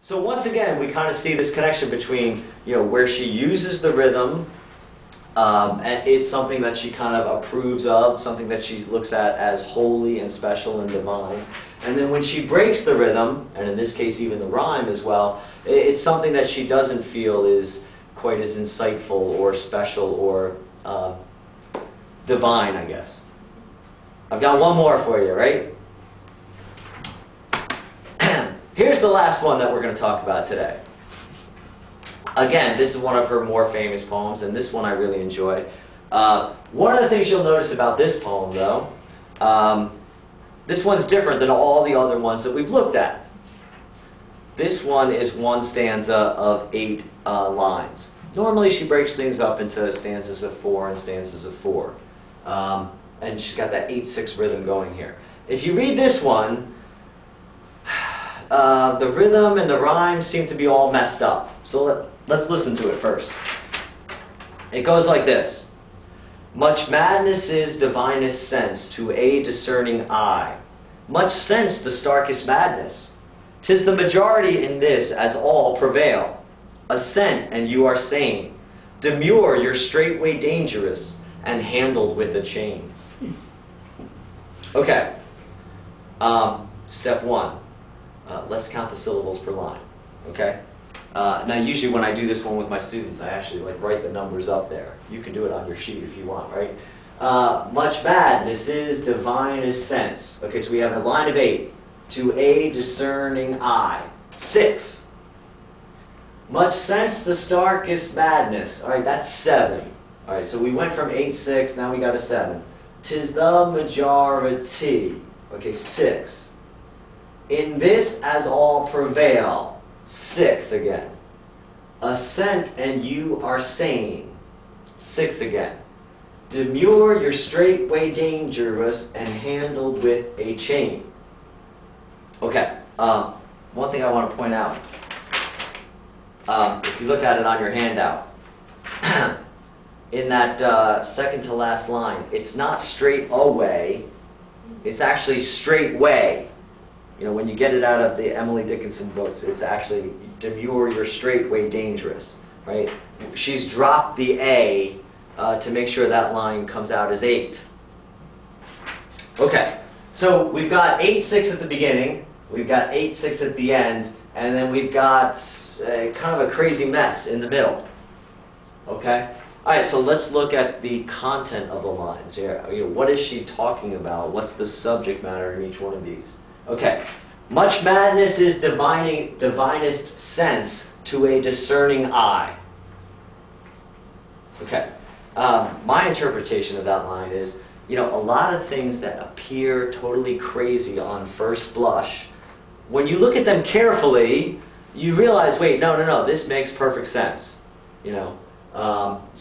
So once again, we kind of see this connection between, where she uses the rhythm, and it's something that she kind of approves of, something that she looks at as holy and special and divine. And then when she breaks the rhythm, and in this case even the rhyme as well, it's something that she doesn't feel is quite as insightful or special or divine, I guess. I've got one more for you, right? Here's the last one that we're going to talk about today. Again, this is one of her more famous poems, and this one I really enjoy. One of the things you'll notice about this poem, though, this one's different than all the other ones that we've looked at. This one is one stanza of 8 lines. Normally she breaks things up into stanzas of 4 and stanzas of 4. And she's got that 8-6 rhythm going here. If you read this one, the rhythm and the rhyme seem to be all messed up. So let's listen to it first. It goes like this. Much madness is divinest sense to a discerning eye. Much sense the starkest madness. 'Tis the majority in this as all prevail. Assent and you are sane. Demur you're straightway dangerous and handled with a chain. Okay. Step 1. Let's count the syllables per line. Okay? Now usually when I do this one with my students, I actually write the numbers up there. You can do it on your sheet if you want, right? Much madness is divinest sense. Okay, so we have a line of 8. To a discerning eye. 6. Much sense the starkest madness. Alright, that's 7. Alright, so we went from 8, 6, now we got a 7. 'Tis the majority. Okay, 6. In this as all prevail. 6 again. Assent and you are sane. 6 again. Demur you're straightway dangerous and handled with a chain. Okay, one thing I want to point out. If you look at it on your handout, in that second to last line, it's not straight away, it's actually straightway. When you get it out of the Emily Dickinson books, it's actually demur, you're straightway dangerous, right? She's dropped the A to make sure that line comes out as 8. Okay, so we've got 8-6 at the beginning, we've got 8-6 at the end, and then we've got kind of a crazy mess in the middle. Okay? Alright, so let's look at the content of the lines here. What is she talking about? What's the subject matter in each one of these? Okay. Much madness is divinest sense to a discerning eye. Okay. My interpretation of that line is, a lot of things that appear totally crazy on first blush, when you look at them carefully, you realize, wait, no, this makes perfect sense.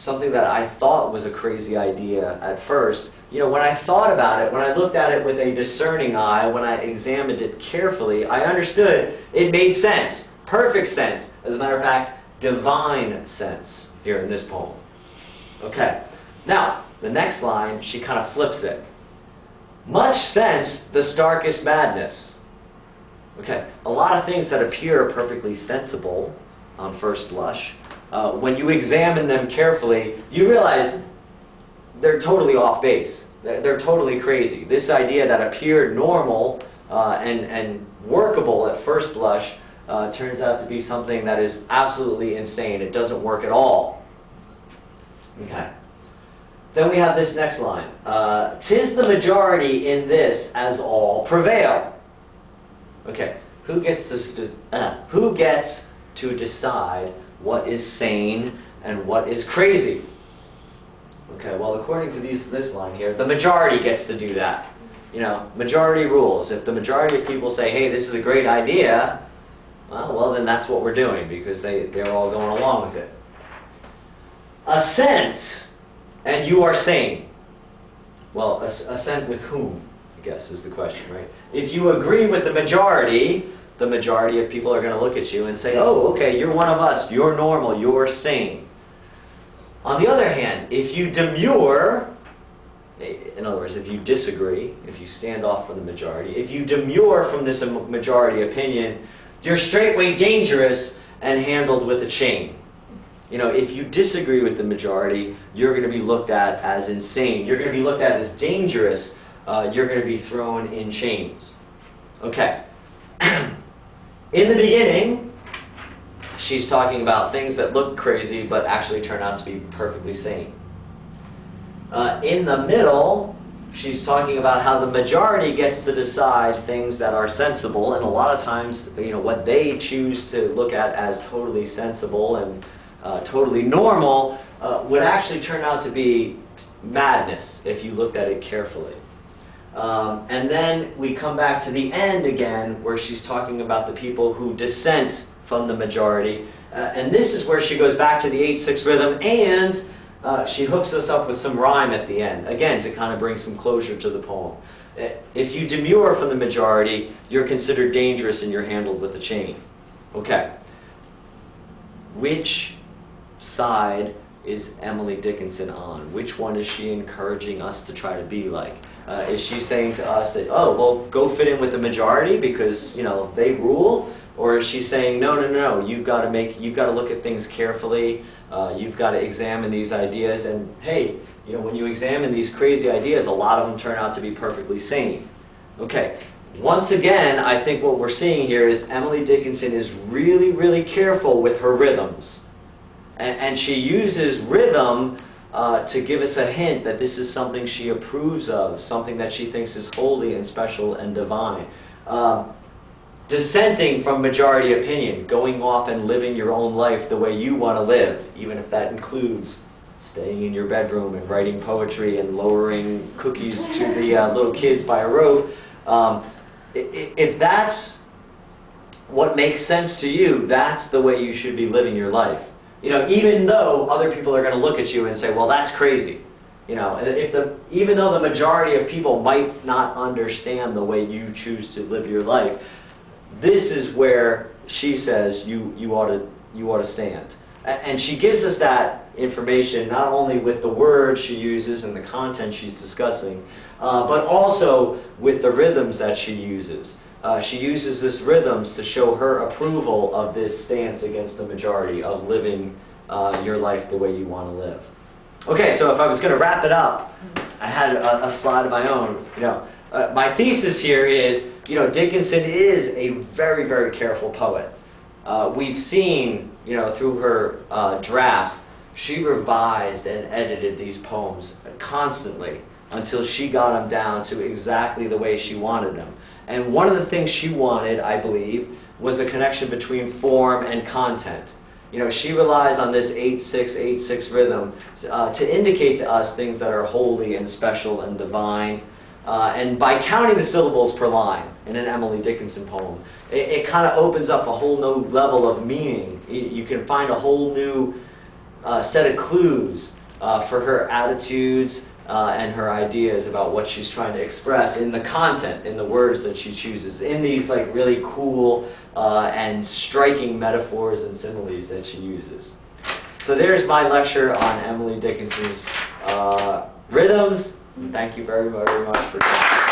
Something that I thought was a crazy idea at first, when I thought about it, when I looked at it with a discerning eye, when I examined it carefully, I understood it made sense. Perfect sense. As a matter of fact, divine sense here in this poem. Okay. Now, the next line, she kind of flips it. Much sense the starkest madness. Okay. A lot of things that appear perfectly sensible on first blush, when you examine them carefully, you realize they're totally off base. They're totally crazy. This idea that appeared normal and workable at first blush turns out to be something that is absolutely insane. It doesn't work at all. Okay. Then we have this next line. 'Tis the majority in this as all prevail. Okay. Who gets to decide what is sane and what is crazy? Okay, well, according to this line here, the majority gets to do that. Majority rules. If the majority of people say, hey, this is a great idea, well, then that's what we're doing, because they're all going along with it. Assent, and you are sane. Well, assent with whom, I guess, is the question, right? If you agree with the majority of people are going to look at you and say, oh, okay, you're one of us, you're normal, you're sane. On the other hand, if you demur, in other words, if you disagree, if you stand off from the majority, if you demur from this majority opinion, You're straightway dangerous and handled with a chain. You know, if you disagree with the majority, you're going to be looked at as insane. You're going to be looked at as dangerous. You're going to be thrown in chains. Okay. In the beginning, she's talking about things that look crazy but actually turn out to be perfectly sane. In the middle, she's talking about how the majority gets to decide things that are sensible, and a lot of times, you know, what they choose to look at as totally sensible and totally normal would actually turn out to be madness if you looked at it carefully. And then we come back to the end again, where she's talking about the people who dissent from the majority. And this is where she goes back to the 8/6 rhythm, and she hooks us up with some rhyme at the end, again, to kind of bring some closure to the poem. If you demur from the majority, you're considered dangerous and you're handled with a chain. Okay. Which side is Emily Dickinson on? Which one is she encouraging us to try to be like? Is she saying to us that, oh, well, go fit in with the majority because, you know, they rule? Or is she saying, no, no, no, you've got to look at things carefully, you've got to examine these ideas, and hey, you know, when you examine these crazy ideas, a lot of them turn out to be perfectly sane. Okay, once again, I think what we're seeing here is Emily Dickinson is really, really careful with her rhythms. And she uses rhythm to give us a hint that this is something she approves of, something that she thinks is holy and special and divine. Dissenting from majority opinion, going off and living your own life the way you want to live, even if that includes staying in your bedroom and writing poetry and lowering cookies to the little kids by a rope. If that's what makes sense to you, that's the way you should be living your life. You know, even though other people are going to look at you and say, well, that's crazy. You know, even though the majority of people might not understand the way you choose to live your life, this is where she says you ought to stand. And she gives us that information not only with the words she uses and the content she's discussing, but also with the rhythms that she uses. She uses this rhythms to show her approval of this stance against the majority, of living your life the way you want to live. Okay, so if I was going to wrap it up, I had a slide of my own. You know, my thesis here is, you know, Dickinson is a very, very careful poet. We've seen, you know, through her drafts, she revised and edited these poems constantly until she got them down to exactly the way she wanted them. And one of the things she wanted, I believe, was a connection between form and content. You know, she relies on this 8/6, 8/6 rhythm to indicate to us things that are holy and special and divine. And by counting the syllables per line in an Emily Dickinson poem, it kind of opens up a whole new level of meaning. You can find a whole new set of clues for her attitudes and her ideas about what she's trying to express in the content, in the words that she chooses, in these like really cool and striking metaphors and similes that she uses. So there's my lecture on Emily Dickinson's rhythms. Thank you very, very much for coming.